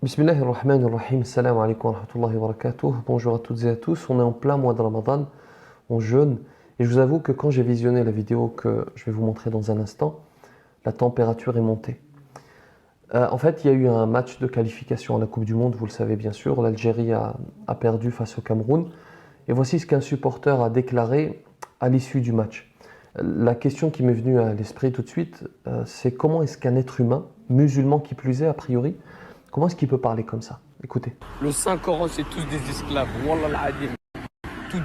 Bismillahirrahmanirrahim. Assalamu alaikum wa rahmatullahi wa barakatuh. Bonjour à toutes et à tous. On est en plein mois de Ramadan, on jeûne. Et je vous avoue que quand j'ai visionné la vidéo que je vais vous montrer dans un instant, la température est montée. En fait, il y a eu un match de qualification à la Coupe du Monde, vous le savez bien sûr. L'Algérie a perdu face au Cameroun. Et voici ce qu'un supporter a déclaré à l'issue du match. La question qui m'est venue à l'esprit tout de suite, c'est comment est-ce qu'un être humain, musulman qui plus est a priori, comment est-ce qu'il peut parler comme ça? Écoutez. Le Saint-Coran, c'est tous des esclaves. Wallah al-Adim. Tous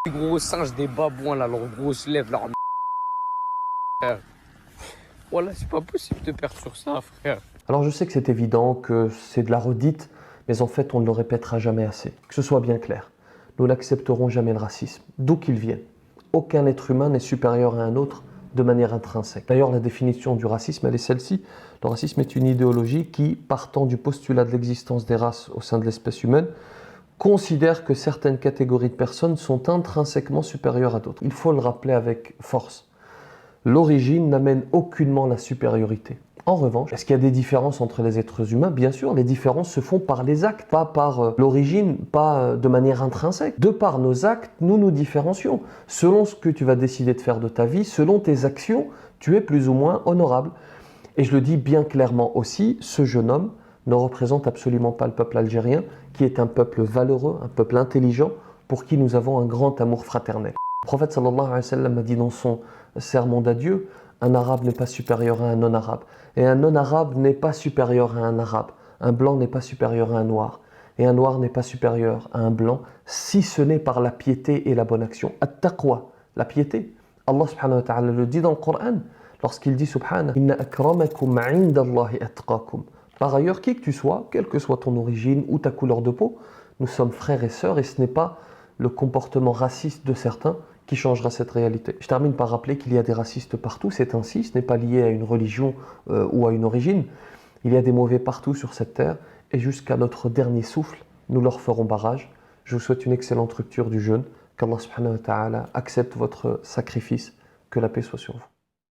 des gros singes, des babouins, là, leurs grosses lèvres, leurs frère. Wallah, c'est pas possible de perdre sur ça, frère. Alors je sais que c'est évident, que c'est de la redite, mais en fait on ne le répétera jamais assez. Que ce soit bien clair, nous n'accepterons jamais le racisme, d'où qu'il vienne. Aucun être humain n'est supérieur à un autre de manière intrinsèque. D'ailleurs, la définition du racisme, elle est celle-ci. Le racisme est une idéologie qui, partant du postulat de l'existence des races au sein de l'espèce humaine, considère que certaines catégories de personnes sont intrinsèquement supérieures à d'autres. Il faut le rappeler avec force. L'origine n'amène aucunement la supériorité. En revanche, est-ce qu'il y a des différences entre les êtres humains? Bien sûr, les différences se font par les actes, pas par l'origine, pas de manière intrinsèque. De par nos actes, nous nous différencions. Selon ce que tu vas décider de faire de ta vie, selon tes actions, tu es plus ou moins honorable. Et je le dis bien clairement aussi, ce jeune homme ne représente absolument pas le peuple algérien, qui est un peuple valeureux, un peuple intelligent, pour qui nous avons un grand amour fraternel. Le prophète sallallahu alayhi wa sallam a dit dans son sermon d'adieu, un arabe n'est pas supérieur à un non-arabe. Et un non-arabe n'est pas supérieur à un arabe. Un blanc n'est pas supérieur à un noir. Et un noir n'est pas supérieur à un blanc, si ce n'est par la piété et la bonne action. At-taqwa, la piété. Allah subhanahu wa ta'ala le dit dans le Coran, lorsqu'il dit subhanahu, Inna akramakum indallahi atqakum. Par ailleurs, qui que tu sois, quelle que soit ton origine ou ta couleur de peau, nous sommes frères et sœurs et ce n'est pas le comportement raciste de certains qui changera cette réalité. Je termine par rappeler qu'il y a des racistes partout, c'est ainsi, ce n'est pas lié à une religion ou à une origine. Il y a des mauvais partout sur cette terre et jusqu'à notre dernier souffle, nous leur ferons barrage. Je vous souhaite une excellente rupture du jeûne, qu'Allah subhanahu wa ta'ala accepte votre sacrifice, que la paix soit sur vous.